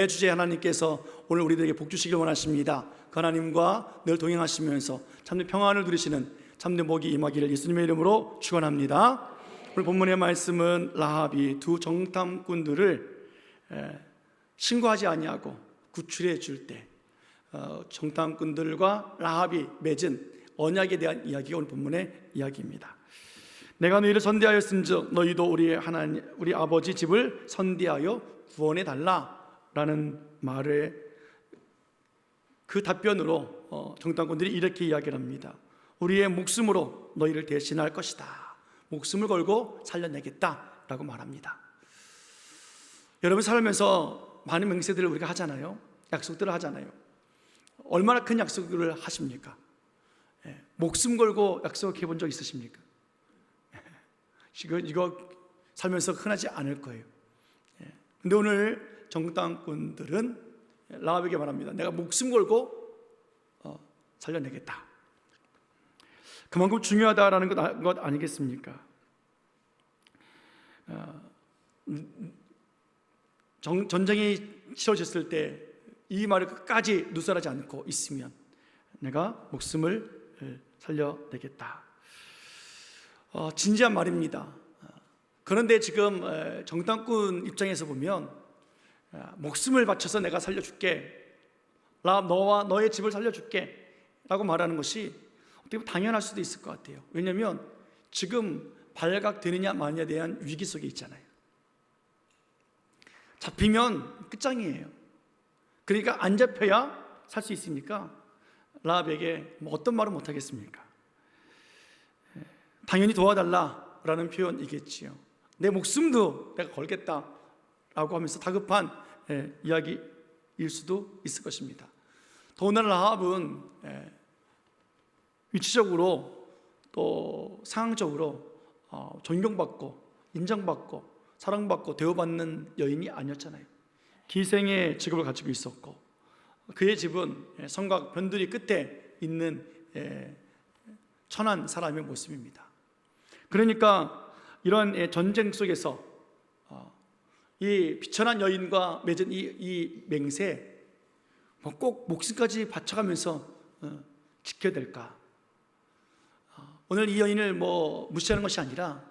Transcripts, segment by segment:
주제 하나님께서 오늘 우리들에게 복 주시길 원하십니다. 그 하나님과 늘 동행하시면서 참된 평안을 누리시는 참된 복이 임하기를 예수님의 이름으로 축원합니다. 오늘 본문의 말씀은 라합이 두 정탐꾼들을 신고하지 아니하고 구출해 줄 때 정탐꾼들과 라합이 맺은 언약에 대한 이야기가 오늘 본문의 이야기입니다. 내가 너희를 선대하였은즉 너희도 우리 하나님 우리 아버지 집을 선대하여 구원해 달라 라는 말에 그 답변으로 정탐꾼들이 이렇게 이야기를 합니다. 우리의 목숨으로 너희를 대신할 것이다. 목숨을 걸고 살려내겠다 라고 말합니다. 여러분 살면서 많은 맹세들을 우리가 하잖아요. 약속들을 하잖아요. 얼마나 큰 약속을 하십니까? 목숨 걸고 약속해 본 적 있으십니까? 이거 살면서 흔하지 않을 거예요. 근데 오늘 정탐꾼들은 라합에게 말합니다. 내가 목숨 걸고 살려내겠다. 그만큼 중요하다라는 것 아니겠습니까? 전쟁이 치러졌을 때 이 말을 끝까지 누설하지 않고 있으면 내가 목숨을 살려내겠다. 진지한 말입니다. 그런데 지금 정탐꾼 입장에서 보면 목숨을 바쳐서 내가 살려줄게, 라합 너와 너의 집을 살려줄게 라고 말하는 것이 어떻게 보면 당연할 수도 있을 것 같아요. 왜냐하면 지금 발각되느냐 마느냐에 대한 위기 속에 있잖아요. 잡히면 끝장이에요. 그러니까 안 잡혀야 살 수 있으니까 라합에게 어떤 말은 못하겠습니까? 당연히 도와달라라는 표현이겠지요. 내 목숨도 내가 걸겠다라고 하면서 다급한 이야기일 수도 있을 것입니다. 더군다나 라합은 위치적으로 또 상황적으로 존경받고 인정받고 사랑받고 대우받는 여인이 아니었잖아요. 기생의 직업을 가지고 있었고 그의 집은 성곽 변두리 끝에 있는 천한 사람의 모습입니다. 그러니까 이런 전쟁 속에서 이 비천한 여인과 맺은 이 맹세 꼭 목숨까지 바쳐가면서 지켜야 될까? 오늘 이 여인을 무시하는 것이 아니라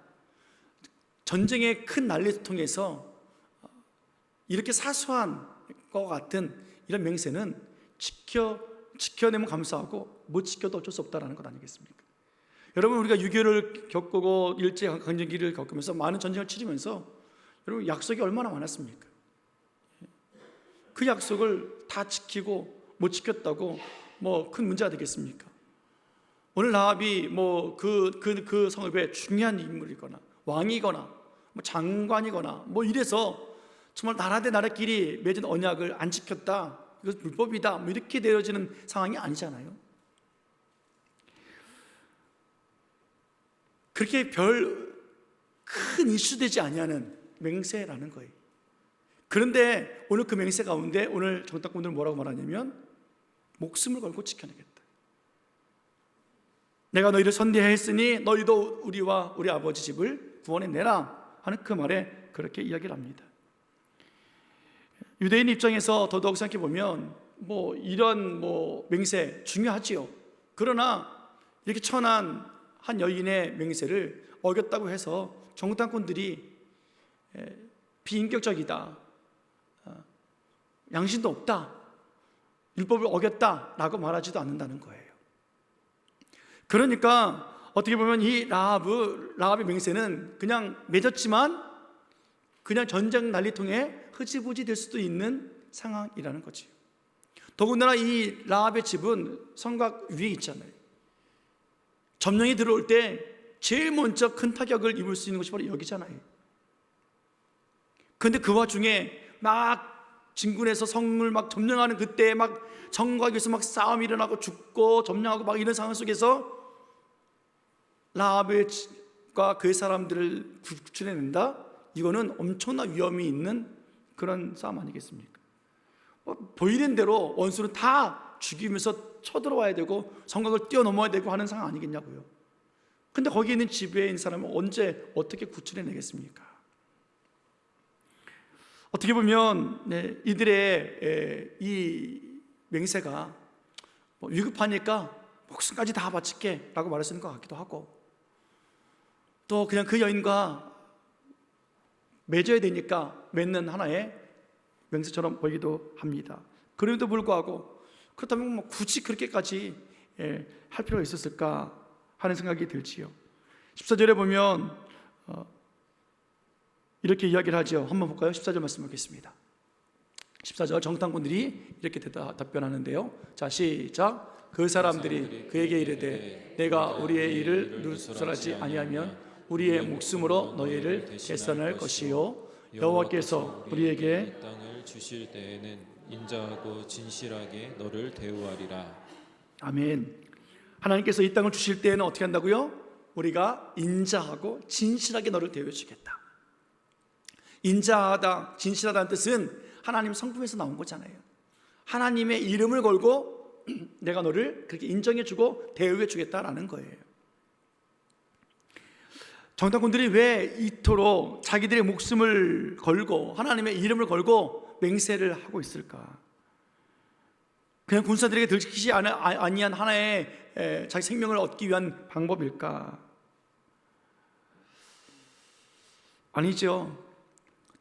전쟁의 큰 난리를 통해서 이렇게 사소한 것 같은 이런 맹세는 지켜내면 감사하고 못 지켜도 어쩔 수 없다는 것 아니겠습니까? 여러분 우리가 6.25를 겪고 일제강점기를 겪으면서 많은 전쟁을 치르면서 여러분 약속이 얼마나 많았습니까? 그 약속을 다 지키고 못 지켰다고 큰 문제가 되겠습니까? 오늘 라합이 그 성읍의 중요한 인물이거나 왕이거나 장관이거나 이래서 정말 나라 대 나라끼리 맺은 언약을 안 지켰다, 이것은 불법이다 이렇게 되어지는 상황이 아니잖아요. 그렇게 별 큰 이슈되지 아니하는 맹세라는 거예요. 그런데 오늘 그 맹세 가운데 오늘 정탐꾼들은 뭐라고 말하냐면 목숨을 걸고 지켜내겠다. 내가 너희를 선대하였으니 너희도 우리와 우리 아버지 집을 구원해내라 하는 그 말에 그렇게 이야기를 합니다. 유대인 입장에서 더더욱 생각해 보면 이런 맹세 중요하지요. 그러나 이렇게 천한 한 여인의 맹세를 어겼다고 해서 정탐꾼들이 비인격적이다, 양심도 없다, 율법을 어겼다라고 말하지도 않는다는 거예요. 그러니까 어떻게 보면 이 라합의 맹세는 그냥 맺었지만 그냥 전쟁 난리통에 흐지부지 될 수도 있는 상황이라는 거죠. 더군다나 이 라합의 집은 성곽 위에 있잖아요. 점령이 들어올 때 제일 먼저 큰 타격을 입을 수 있는 것이 바로 여기잖아요. 그런데 그 와중에 진군해서 성을 점령하는 그때 성곽에서 싸움이 일어나고 죽고 점령하고 이런 상황 속에서 라합과 그의 사람들을 구출해낸다? 이거는 엄청난 위험이 있는 그런 싸움 아니겠습니까? 보이는 대로 원수는 다 죽이면서 쳐들어와야 되고 성곽을 뛰어넘어야 되고 하는 상황 아니겠냐고요. 근데 거기 있는 집에 있는 사람은 언제 어떻게 구출해내겠습니까? 어떻게 보면 이들의 이 맹세가 위급하니까 목숨까지 다 바칠게 라고 말하시는 것 같기도 하고, 또 그냥 그 여인과 맺어야 되니까 맺는 하나의 맹세처럼 보이기도 합니다. 그럼에도 불구하고 그렇다면 굳이 그렇게까지 할 필요가 있었을까 하는 생각이 들지요. 14절에 보면 이렇게 이야기를 하죠. 한번 볼까요? 14절 말씀 보겠습니다. 14절 정탐꾼들이 이렇게 답변하는데요. 자, 시작. 그 사람들이 그에게 이르되 내가 우리의 일을 누설하지 아니하면 우리의 목숨으로 너희를 대신할 것이요 여호와께서 우리에게 땅을 주실 때에는 인자하고 진실하게 너를 대우하리라. 아멘. 하나님께서 이 땅을 주실 때에는 어떻게 한다고요? 우리가 인자하고 진실하게 너를 대우해 주겠다. 인자하다, 진실하다는 뜻은 하나님 성품에서 나온 거잖아요. 하나님의 이름을 걸고 내가 너를 그렇게 인정해 주고 대우해 주겠다라는 거예요. 정탐꾼들이 왜 이토록 자기들의 목숨을 걸고 하나님의 이름을 걸고 맹세를 하고 있을까? 그냥 군사들에게 들키지 아니한 하나의 자기 생명을 얻기 위한 방법일까? 아니죠.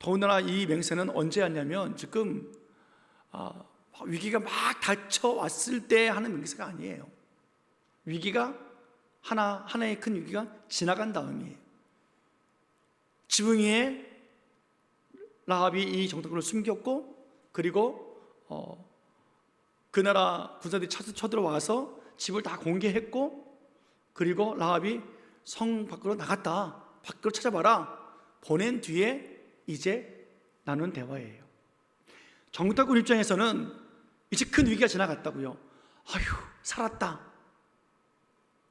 더군다나 이 맹세는 언제 했냐면 지금 위기가 막 닥쳐왔을 때 하는 맹세가 아니에요. 위기가 하나의 큰 위기가 지나간 다음이에요. 지붕 위에 라합이 이 정탐꾼을 숨겼고, 그리고 그 나라 군사들이 쳐들어와서 집을 다 공개했고, 그리고 라합이 성 밖으로 나갔다, 밖으로 찾아봐라 보낸 뒤에 이제 나눈 대화예요. 정탐꾼 입장에서는 이제 큰 위기가 지나갔다고요. 아휴, 살았다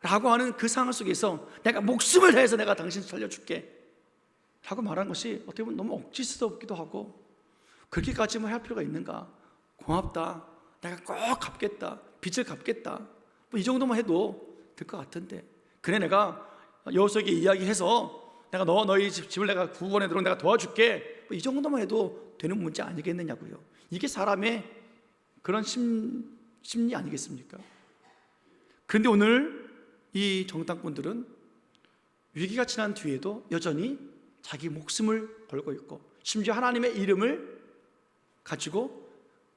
라고 하는 그 상황 속에서 내가 목숨을 다해서 내가 당신 살려줄게 라고 말하는 것이 어떻게 보면 너무 억지스럽기도 하고, 그렇게까지 할 필요가 있는가? 고맙다, 내가 꼭 갚겠다, 빚을 갚겠다, 이 정도만 해도 될 것 같은데, 그래 내가 여호수아에게 이야기해서 내가 너희 집을 내가 구원해 들어오면 내가 도와줄게, 이 정도만 해도 되는 문제 아니겠느냐고요. 이게 사람의 그런 심리 아니겠습니까? 그런데 오늘 이 정탐꾼들은 위기가 지난 뒤에도 여전히 자기 목숨을 걸고 있고, 심지어 하나님의 이름을 가지고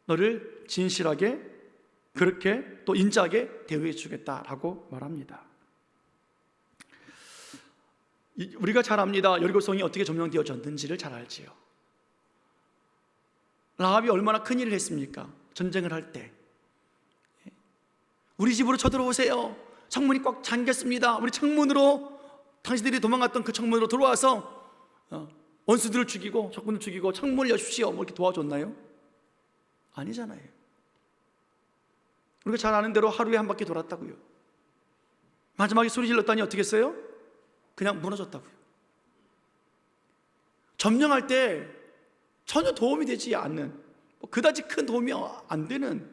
너를 진실하게 그렇게 또 인자하게 대우해 주겠다라고 말합니다. 우리가 잘 압니다. 여리고성이 어떻게 점령되어졌는지를 잘 알지요. 라합이 얼마나 큰 일을 했습니까? 전쟁을 할 때 우리 집으로 쳐들어오세요, 창문이 꽉 잠겼습니다, 우리 창문으로, 당신들이 도망갔던 그 창문으로 들어와서 원수들을 죽이고 적군을 죽이고 창문을 여십시오, 뭐 이렇게 도와줬나요? 아니잖아요. 우리가 잘 아는 대로 하루에 한 바퀴 돌았다고요. 마지막에 소리 질렀더니 어떻게 했어요? 그냥 무너졌다고요. 점령할 때 전혀 도움이 되지 않는, 그다지 큰 도움이 안 되는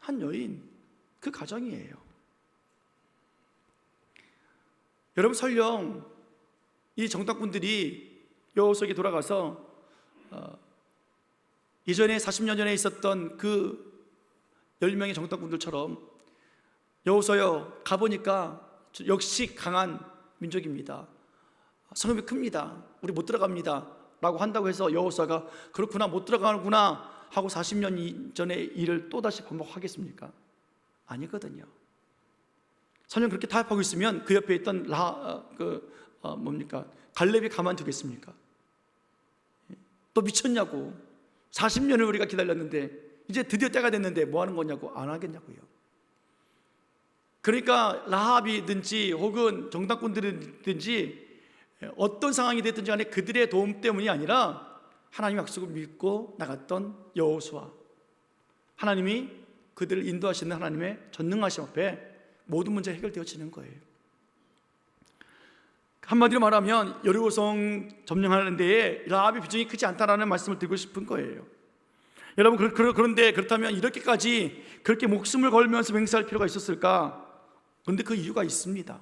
한 여인, 그 가정이에요. 여러분, 설령 이 정탐꾼들이 여호수아에게 돌아가서 이전에 40년 전에 있었던 그 10명의 정탐꾼들처럼 여호수아여 가보니까 역시 강한 민족입니다, 성읍이 큽니다, 우리 못 들어갑니다 라고 한다고 해서 여호수아가 그렇구나, 못 들어가는구나 하고 40년 전의 일을 또다시 반복하겠습니까? 아니거든요. 설령 그렇게 타협하고 있으면 그 옆에 있던 갈렙이 가만두겠습니까? 또 미쳤냐고, 40년을 우리가 기다렸는데 이제 드디어 때가 됐는데 뭐 하는 거냐고, 안 하겠냐고요. 그러니까 라합이든지 혹은 정탐꾼들이든지 어떤 상황이 됐든지 간에 그들의 도움 때문이 아니라 하나님의 약속을 믿고 나갔던 여호수아, 하나님이 그들을 인도하시는 하나님의 전능하심 앞에 모든 문제가 해결되어지는 거예요. 한마디로 말하면 여리고성 점령하는 데에 라합의 비중이 크지 않다라는 말씀을 드리고 싶은 거예요. 여러분, 그런데 그렇다면 이렇게까지 그렇게 목숨을 걸면서 맹세할 필요가 있었을까? 그런데 그 이유가 있습니다.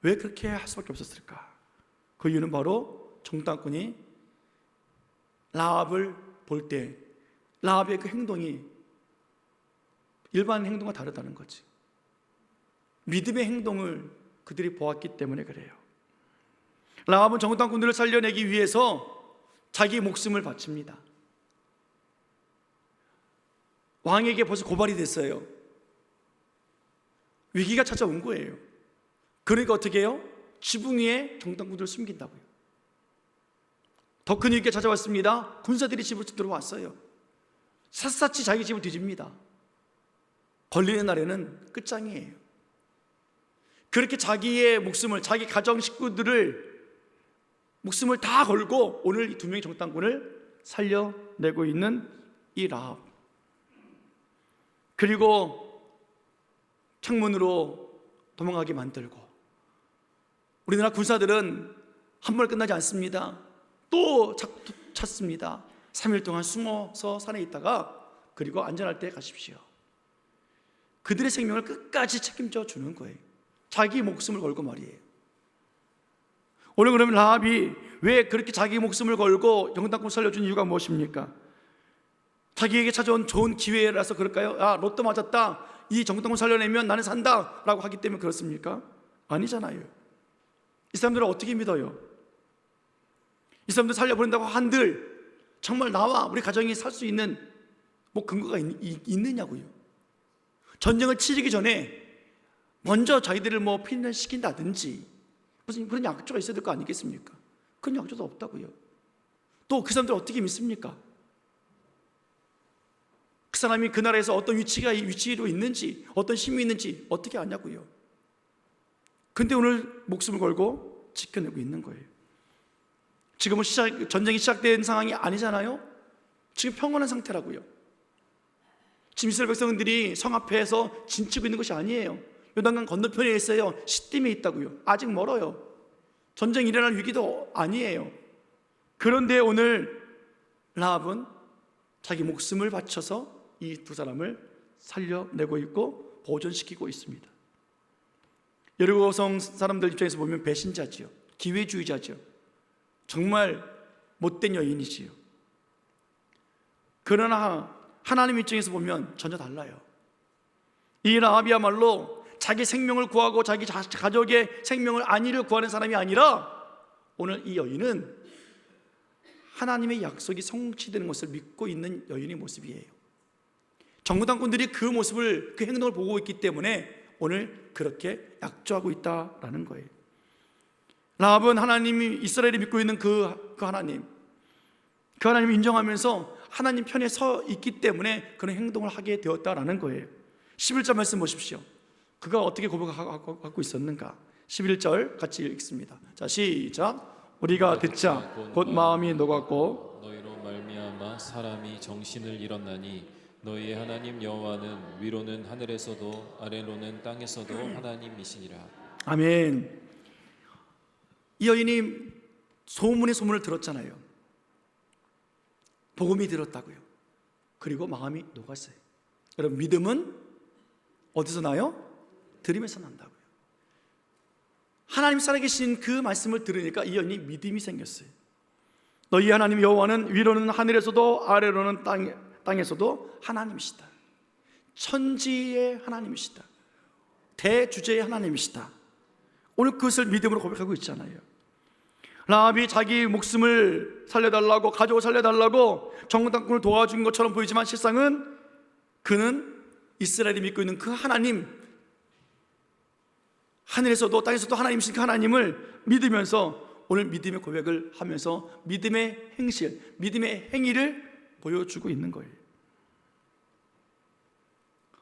왜 그렇게 할 수밖에 없었을까? 그 이유는 바로 정탐꾼이 라합을 볼 때 라합의 그 행동이 일반 행동과 다르다는 거지. 믿음의 행동을 그들이 보았기 때문에 그래요. 라합은 정탐꾼들을 살려내기 위해서 자기 목숨을 바칩니다. 왕에게 벌써 고발이 됐어요. 위기가 찾아온 거예요. 그러니까 어떻게 해요? 지붕 위에 정탐꾼들을 숨긴다고요. 더 큰 위기가 찾아왔습니다. 군사들이 집을 들어왔어요. 샅샅이 자기 집을 뒤집니다. 걸리는 날에는 끝장이에요. 그렇게 자기의 목숨을, 자기 가정 식구들을 목숨을 다 걸고 오늘 이 두 명의 정탐꾼을 살려내고 있는 이 라합. 그리고 창문으로 도망가게 만들고, 우리나라 군사들은 한 번에 끝나지 않습니다. 또 찾습니다. 3일 동안 숨어서 산에 있다가 그리고 안전할 때 가십시오. 그들의 생명을 끝까지 책임져 주는 거예요. 자기 목숨을 걸고 말이에요. 오늘 그러면 라합이 왜 그렇게 자기 목숨을 걸고 정탐꾼 살려준 이유가 무엇입니까? 자기에게 찾아온 좋은 기회라서 그럴까요? 아, 로또 맞았다, 이 정탐꾼 살려내면 나는 산다 라고 하기 때문에 그렇습니까? 아니잖아요. 이 사람들은 어떻게 믿어요? 이 사람들 살려보낸다고 한들 정말 나와 우리 가정이 살 수 있는 뭐 근거가 있느냐고요. 전쟁을 치르기 전에 먼저 자기들을 뭐 피난시킨다든지 무슨 그런 약조가 있어야 될 거 아니겠습니까? 그런 약조도 없다고요. 또 그 사람들 어떻게 믿습니까? 그 사람이 그 나라에서 어떤 위치로 있는지, 어떤 힘이 있는지 어떻게 아냐고요. 근데 오늘 목숨을 걸고 지켜내고 있는 거예요. 지금은 전쟁이 시작된 상황이 아니잖아요. 지금 평온한 상태라고요. 지금 이스라엘 백성들이 성 앞에서 진치고 있는 것이 아니에요. 요단강 건너편에 있어요. 시딤에 있다고요. 아직 멀어요. 전쟁이 일어날 위기도 아니에요. 그런데 오늘 라합은 자기 목숨을 바쳐서 이 두 사람을 살려내고 있고 보존시키고 있습니다. 여리고성 사람들 입장에서 보면 배신자지요. 기회주의자죠. 정말 못된 여인이지요. 그러나 하나님 입장에서 보면 전혀 달라요. 이 라합이야말로 자기 생명을 구하고 자기 가족의 생명을 안위를 구하는 사람이 아니라 오늘 이 여인은 하나님의 약속이 성취되는 것을 믿고 있는 여인의 모습이에요. 정탐꾼들이 그 모습을, 그 행동을 보고 있기 때문에 오늘 그렇게 약조하고 있다라는 거예요. 라합은 하나님이, 이스라엘이 믿고 있는 그 하나님을 인정하면서 하나님 편에 서 있기 때문에 그런 행동을 하게 되었다라는 거예요. 11절 말씀 보십시오. 그가 어떻게 고백하고 있었는가? 11절 같이 읽습니다. 자, 시작. 우리가 듣자 곧 마음이 녹았고 너희로 말미암아 사람이 정신을 잃었나니 너희의 하나님 여호와는 위로는 하늘에서도 아래로는 땅에서도 하나님이시니라. 아멘. 이 여인이 소문의 소문을 들었잖아요. 복음이 들었다고요. 그리고 마음이 녹았어요. 여러분, 믿음은 어디서 나요? 들음에서 난다고요. 하나님 살아계신 그 말씀을 들으니까 이 여인이 믿음이 생겼어요. 너희 하나님 여호와는 위로는 하늘에서도 아래로는 땅에서도 하나님이시다. 천지의 하나님이시다. 대주제의 하나님이시다. 오늘 그것을 믿음으로 고백하고 있잖아요. 라합이 자기 목숨을 살려달라고, 가족을 살려달라고 정탐꾼을 도와준 것처럼 보이지만 실상은 그는 이스라엘이 믿고 있는 그 하나님, 하늘에서도 땅에서도 하나님이신 그 하나님을 믿으면서 오늘 믿음의 고백을 하면서 믿음의 행실, 믿음의 행위를 보여주고 있는 거예요.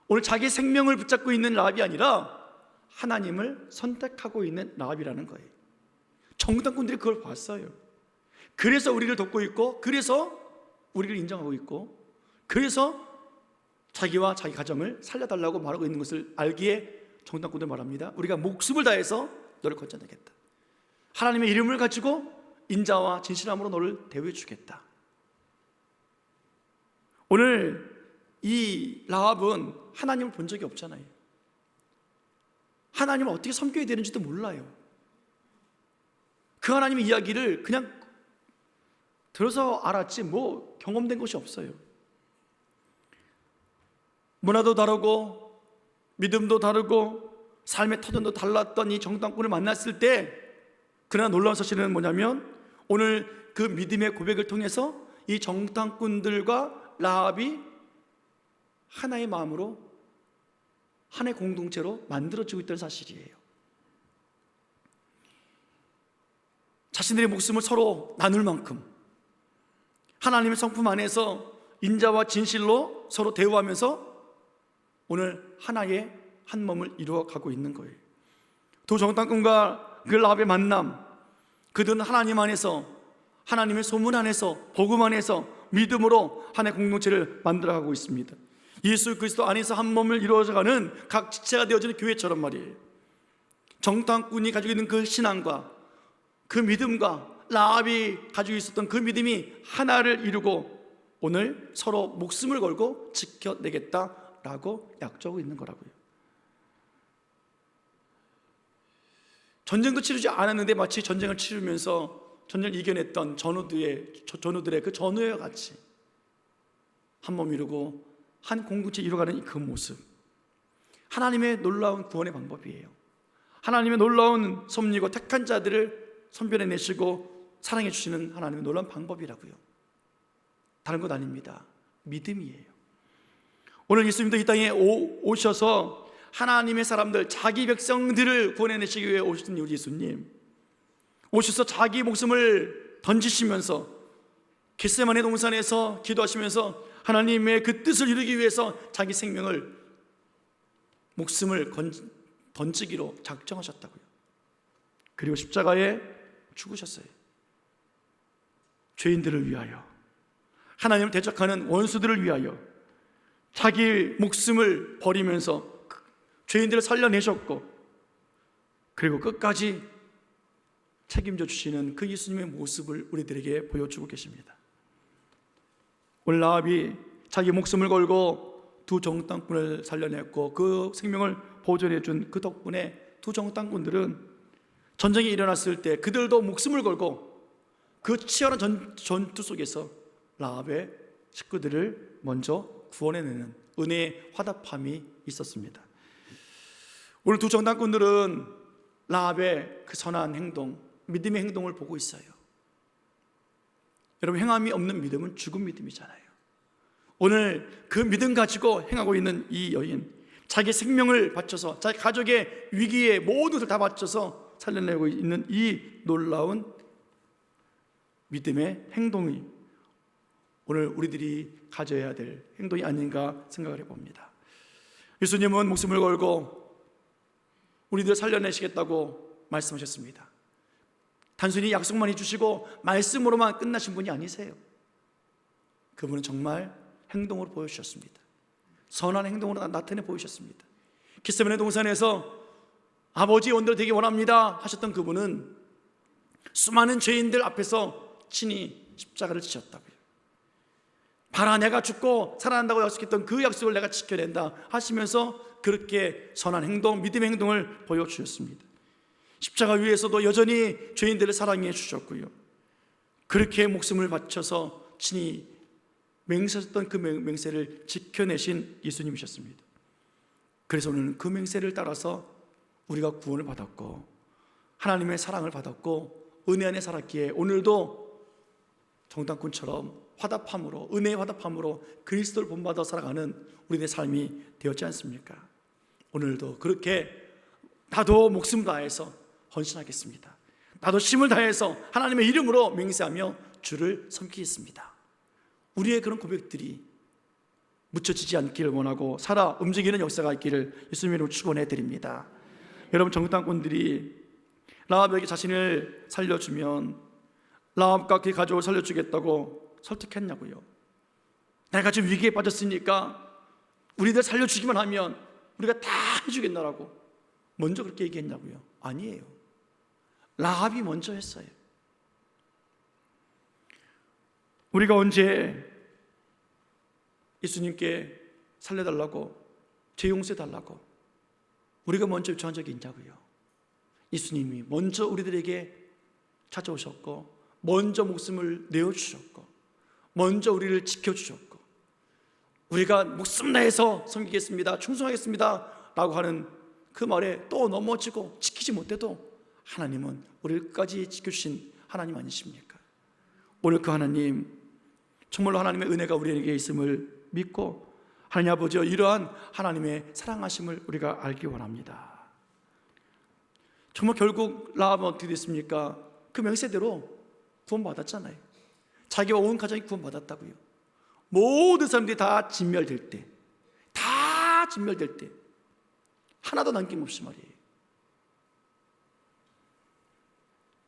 오늘 자기 생명을 붙잡고 있는 라합이 아니라 하나님을 선택하고 있는 라합이라는 거예요. 정탐꾼들이 그걸 봤어요. 그래서 우리를 돕고 있고, 그래서 우리를 인정하고 있고, 그래서 자기와 자기 가정을 살려달라고 말하고 있는 것을 알기에 정탐꾼들 말합니다. 우리가 목숨을 다해서 너를 건져내겠다. 하나님의 이름을 가지고 인자와 진실함으로 너를 대우해 주겠다. 오늘 이 라합은 하나님을 본 적이 없잖아요. 하나님을 어떻게 섬겨야 되는지도 몰라요. 그 하나님의 이야기를 그냥 들어서 알았지 뭐 경험된 것이 없어요. 문화도 다르고 믿음도 다르고 삶의 터전도 달랐던 이 정탐꾼을 만났을 때, 그러나 놀라운 사실은 뭐냐면 오늘 그 믿음의 고백을 통해서 이 정탐꾼들과 라합이 하나의 마음으로, 하나의 공동체로 만들어지고 있다는 사실이에요. 자신들의 목숨을 서로 나눌 만큼 하나님의 성품 안에서 인자와 진실로 서로 대우하면서 오늘 하나의 한 몸을 이루어가고 있는 거예요. 두 정탐꾼과 그 라합의 만남, 그들은 하나님 안에서, 하나님의 소문 안에서, 복음 안에서 믿음으로 하나의 공동체를 만들어가고 있습니다. 예수 그리스도 안에서 한 몸을 이루어져가는 각 지체가 되어지는 교회처럼 말이에요. 정탐꾼이 가지고 있는 그 신앙과 그 믿음과 라합이 가지고 있었던 그 믿음이 하나를 이루고 오늘 서로 목숨을 걸고 지켜내겠다라고 약속하고 있는 거라고요. 전쟁도 치르지 않았는데 마치 전쟁을 치르면서 전쟁을 이겨냈던 전우들의 그 전우와 같이 한 몸 이루고 한 공동체 이루어가는 그 모습, 하나님의 놀라운 구원의 방법이에요. 하나님의 놀라운 섭리고 택한 자들을 선별해내시고 사랑해 주시는 하나님의 놀라운 방법이라고요. 다른 것 아닙니다. 믿음이에요. 오늘 예수님도 이 땅에 오셔서 하나님의 사람들, 자기 백성들을 구원해내시기 위해 오신 우리 예수님, 오셔서 자기 목숨을 던지시면서 겟세마네 동산에서 기도하시면서 하나님의 그 뜻을 이루기 위해서 자기 생명을, 목숨을 던지기로 작정하셨다고요. 그리고 십자가에 죽으셨어요. 죄인들을 위하여, 하나님을 대적하는 원수들을 위하여 자기 목숨을 버리면서 죄인들을 살려내셨고, 그리고 끝까지 책임져 주시는 그 예수님의 모습을 우리들에게 보여주고 계십니다. 오늘 라합이 자기 목숨을 걸고 두 정탐꾼을 살려냈고 그 생명을 보존해 준 그 덕분에 두 정탐꾼들은 전쟁이 일어났을 때 그들도 목숨을 걸고 그 치열한 전투 속에서 라합의 식구들을 먼저 구원해내는 은혜의 화답함이 있었습니다. 오늘 두 정탐꾼들은 라합의 그 선한 행동, 믿음의 행동을 보고 있어요. 여러분, 행함이 없는 믿음은 죽은 믿음이잖아요. 오늘 그 믿음 가지고 행하고 있는 이 여인, 자기 생명을 바쳐서 자기 가족의 위기에 모든 것을 다 바쳐서 살려내고 있는 이 놀라운 믿음의 행동이 오늘 우리들이 가져야 될 행동이 아닌가 생각을 해봅니다. 예수님은 목숨을 걸고 우리들을 살려내시겠다고 말씀하셨습니다. 단순히 약속만 해주시고 말씀으로만 끝나신 분이 아니세요. 그분은 정말 행동으로 보여주셨습니다. 선한 행동으로 나타내 보이셨습니다. 겟세마네 동산에서 아버지 원대로 되기 원합니다 하셨던 그분은 수많은 죄인들 앞에서 친히 십자가를 지셨다고요. 봐라, 내가 죽고 살아난다고 약속했던 그 약속을 내가 지켜낸다 하시면서 그렇게 선한 행동, 믿음의 행동을 보여주셨습니다. 십자가 위에서도 여전히 죄인들을 사랑해 주셨고요. 그렇게 목숨을 바쳐서 친히 맹세했던 그 맹세를 지켜내신 예수님이셨습니다. 그래서 오늘은 그 맹세를 따라서 우리가 구원을 받았고 하나님의 사랑을 받았고 은혜 안에 살았기에 오늘도 정탐꾼처럼 화답함으로, 은혜의 화답함으로 그리스도를 본받아 살아가는 우리의 삶이 되었지 않습니까? 오늘도 그렇게 나도 목숨 다해서 헌신하겠습니다. 나도 힘을 다해서 하나님의 이름으로 맹세하며 주를 섬기겠습니다. 우리의 그런 고백들이 묻혀지지 않기를 원하고 살아 움직이는 역사가 있기를 예수님으로 축원해 드립니다. 여러분, 정탐꾼들이 라합에게 자신을 살려주면 라합과 그 가족을 살려주겠다고 설득했냐고요? 내가 지금 위기에 빠졌으니까 우리들 살려주기만 하면 우리가 다 해주겠나라고 먼저 그렇게 얘기했냐고요? 아니에요. 라합이 먼저 했어요. 우리가 언제 예수님께 살려달라고, 죄 용서해달라고 우리가 먼저 요청한 적이 있냐고요? 예수님이 먼저 우리들에게 찾아오셨고 먼저 목숨을 내어주셨고 먼저 우리를 지켜주셨고 우리가 목숨 다해서 섬기겠습니다, 충성하겠습니다 라고 하는 그 말에 또 넘어지고 지키지 못해도 하나님은 우리를 끝까지 지켜주신 하나님 아니십니까? 오늘 그 하나님, 정말로 하나님의 은혜가 우리에게 있음을 믿고 하나님 아버지여 이러한 하나님의 사랑하심을 우리가 알기 원합니다. 정말 결국 라합은 어떻게 됐습니까? 그 명세대로 구원받았잖아요. 자기와 온 가정이 구원받았다고요. 모든 사람들이 다 진멸될 때, 다 진멸될 때 하나도 남김없이 말이에요.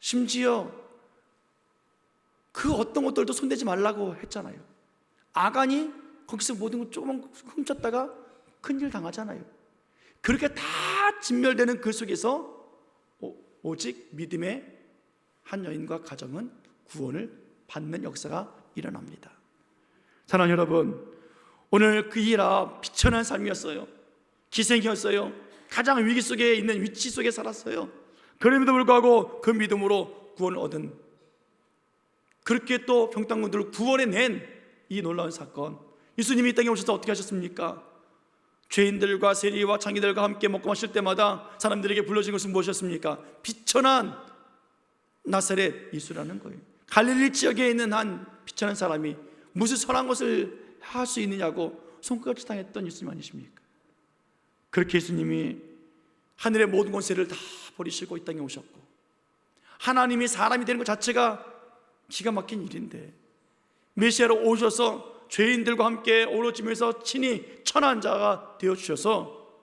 심지어 그 어떤 것들도 손대지 말라고 했잖아요. 아간이 거기서 모든 걸 조금 훔쳤다가 큰일 당하잖아요. 그렇게 다 진멸되는 그 속에서 오직 믿음의 한 여인과 가정은 구원을 받는 역사가 일어납니다. 사랑하는 여러분, 오늘 그 일아 비천한 삶이었어요. 기생이었어요. 가장 위기 속에 있는 위치 속에 살았어요. 그럼에도 불구하고 그 믿음으로 구원을 얻은, 그렇게 또 병땅군들을 구원해낸 이 놀라운 사건, 예수님이 이 땅에 오셔서 어떻게 하셨습니까? 죄인들과 세리와 창기들과 함께 먹고 마실 때마다 사람들에게 불러준 것은 무엇이었습니까? 비천한 나사렛 예수라는 거예요. 갈릴리 지역에 있는 한 비천한 사람이 무슨 선한 것을 할 수 있느냐고 손가락질 당했던 예수님 아니십니까? 그렇게 예수님이 하늘의 모든 권세를 다 버리시고 이 땅에 오셨고, 하나님이 사람이 되는 것 자체가 기가 막힌 일인데 메시아로 오셔서 죄인들과 함께 어우러지면서 친히 천한 자가 되어주셔서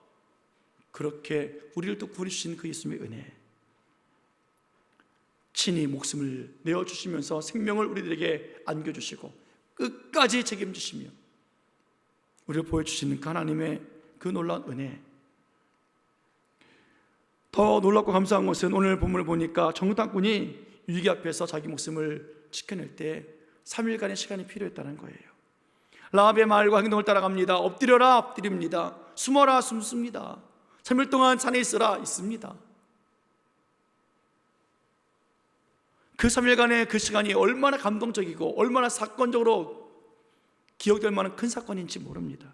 그렇게 우리를 또 구원해주신 그 예수님의 은혜, 친히 목숨을 내어주시면서 생명을 우리들에게 안겨주시고 끝까지 책임지시며 우리를 보여주시는 그 하나님의 그 놀라운 은혜, 더 놀랍고 감사한 것은 오늘 본문을 보니까 정탐꾼이 위기 앞에서 자기 목숨을 지켜낼 때 3일간의 시간이 필요했다는 거예요. 라합의 말과 행동을 따라갑니다. 엎드려라, 엎드립니다. 숨어라, 숨습니다. 3일 동안 산에 있으라, 있습니다. 그 3일간의 그 시간이 얼마나 감동적이고 얼마나 사건적으로 기억될 만한 큰 사건인지 모릅니다.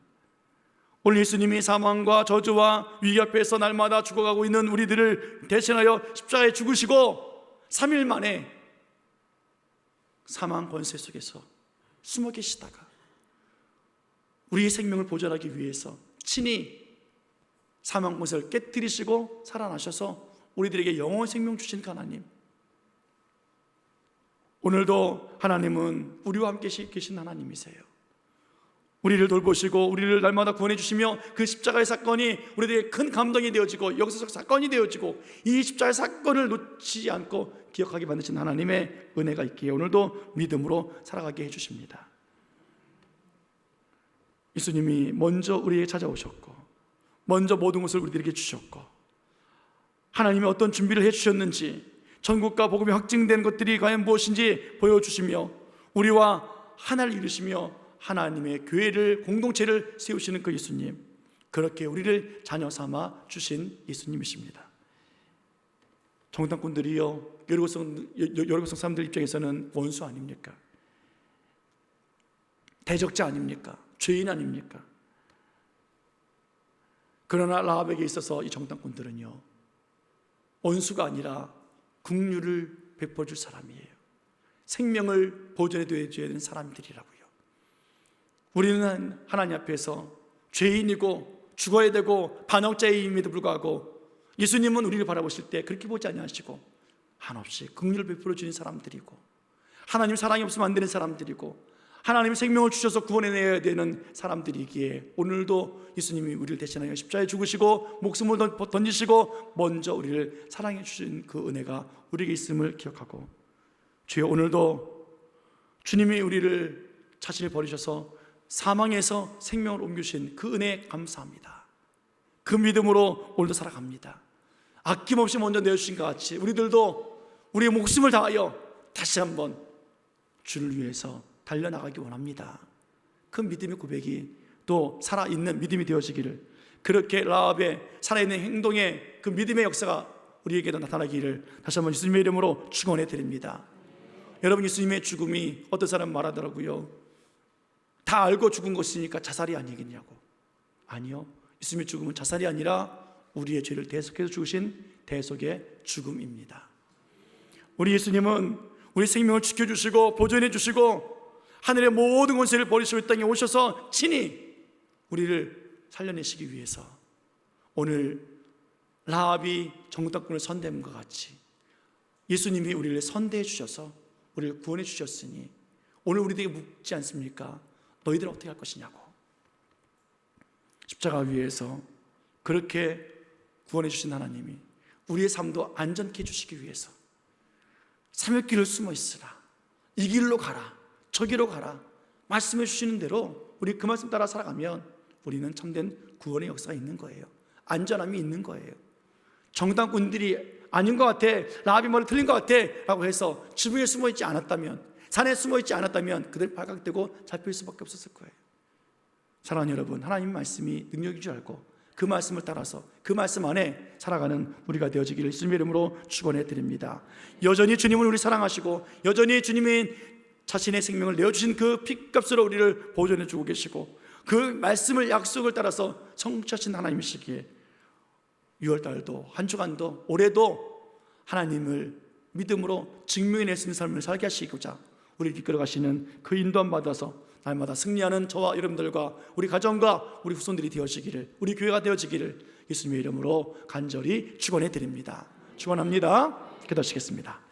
오늘 예수님이 사망과 저주와 위기 앞에서 날마다 죽어가고 있는 우리들을 대신하여 십자가에 죽으시고 3일 만에 사망 권세 속에서 숨어 계시다가 우리의 생명을 보존하기 위해서 친히 사망 권세를 깨뜨리시고 살아나셔서 우리들에게 영원한 생명 주신 하나님, 오늘도 하나님은 우리와 함께 계신 하나님이세요. 우리를 돌보시고 우리를 날마다 구원해 주시며 그 십자가의 사건이 우리들에게 큰 감동이 되어지고 역사적 사건이 되어지고 이 십자가의 사건을 놓치지 않고 기억하게 만드신 하나님의 은혜가 있기에 오늘도 믿음으로 살아가게 해주십니다. 예수님이 먼저 우리에게 찾아오셨고 먼저 모든 것을 우리들에게 주셨고 하나님이 어떤 준비를 해주셨는지 전국과 복음이 확증된 것들이 과연 무엇인지 보여주시며 우리와 하나를 이루시며 하나님의 교회를, 공동체를 세우시는 그 예수님, 그렇게 우리를 자녀 삼아 주신 예수님이십니다. 정탐꾼들이요, 여러분성 사람들 입장에서는 원수 아닙니까? 대적자 아닙니까? 죄인 아닙니까? 그러나 라합에게 있어서 이 정탐꾼들은요, 원수가 아니라 긍휼을 베풀어줄 사람이에요. 생명을 보존해 줘야 되는 사람들이라고요. 우리는 하나님 앞에서 죄인이고 죽어야 되고 반역자임에도 불구하고 예수님은 우리를 바라보실 때 그렇게 보지 아니하시고 한없이 긍휼을 베풀어 주는 사람들이고 하나님 사랑이 없으면 안 되는 사람들이고 하나님이 생명을 주셔서 구원해내야 되는 사람들이기에 오늘도 예수님이 우리를 대신하여 십자가에 죽으시고 목숨을 던지시고 먼저 우리를 사랑해 주신 그 은혜가 우리에게 있음을 기억하고, 주여 오늘도 주님이 우리를 자신을 버리셔서 사망에서 생명을 옮기신 그 은혜에 감사합니다. 그 믿음으로 오늘도 살아갑니다. 아낌없이 먼저 내어주신 것 같이 우리들도 우리의 목숨을 다하여 다시 한번 주를 위해서 달려나가기 원합니다. 그 믿음의 고백이 또 살아있는 믿음이 되어지기를, 그렇게 라합의 살아있는 행동의 그 믿음의 역사가 우리에게도 나타나기를 다시 한번 예수님의 이름으로 축원해 드립니다. 여러분, 예수님의 죽음이 어떤 사람 말하더라고요. 다 알고 죽은 것이니까 자살이 아니겠냐고. 아니요, 예수님의 죽음은 자살이 아니라 우리의 죄를 대속해서 죽으신 대속의 죽음입니다. 우리 예수님은 우리 생명을 지켜주시고 보존해 주시고 하늘의 모든 권세를 버리시고 이 땅에 오셔서 친히 우리를 살려내시기 위해서 오늘 라합이 정탐꾼을 선대함과 같이 예수님이 우리를 선대해 주셔서 우리를 구원해 주셨으니 오늘 우리에게 묻지 않습니까? 너희들은 어떻게 할 것이냐고. 십자가 위에서 그렇게 구원해 주신 하나님이 우리의 삶도 안전케 해주시기 위해서 사명길을 숨어 있으라, 이 길로 가라, 저 길로 가라 말씀해 주시는 대로 우리 그 말씀 따라 살아가면 우리는 참된 구원의 역사가 있는 거예요. 안전함이 있는 거예요. 정탐꾼들이 아닌 것 같아, 라합이 말이 틀린 것 같아 라고 해서 지붕에 숨어 있지 않았다면, 산에 숨어 있지 않았다면 그들 발각되고 잡힐 수밖에 없었을 거예요. 사랑하는 여러분, 하나님 말씀이 능력인 줄 알고 그 말씀을 따라서 그 말씀 안에 살아가는 우리가 되어지기를 예수님의 이름으로 축원해 드립니다. 여전히 주님은 우리 사랑하시고 여전히 주님이 자신의 생명을 내어주신 그 핏값으로 우리를 보존해 주고 계시고 그 말씀을 약속을 따라서 성취하신 하나님이시기에 6월달도 한 주간도 올해도 하나님을 믿음으로 증명해낼 수 있는 삶을 살게 하시고자 우리를 이끌어 가시는 그 인도함 받아서 날마다 승리하는 저와 여러분들과 우리 가정과 우리 후손들이 되어지기를, 우리 교회가 되어지기를 예수님의 이름으로 간절히 축원해 드립니다. 축원합니다. 기도하시겠습니다.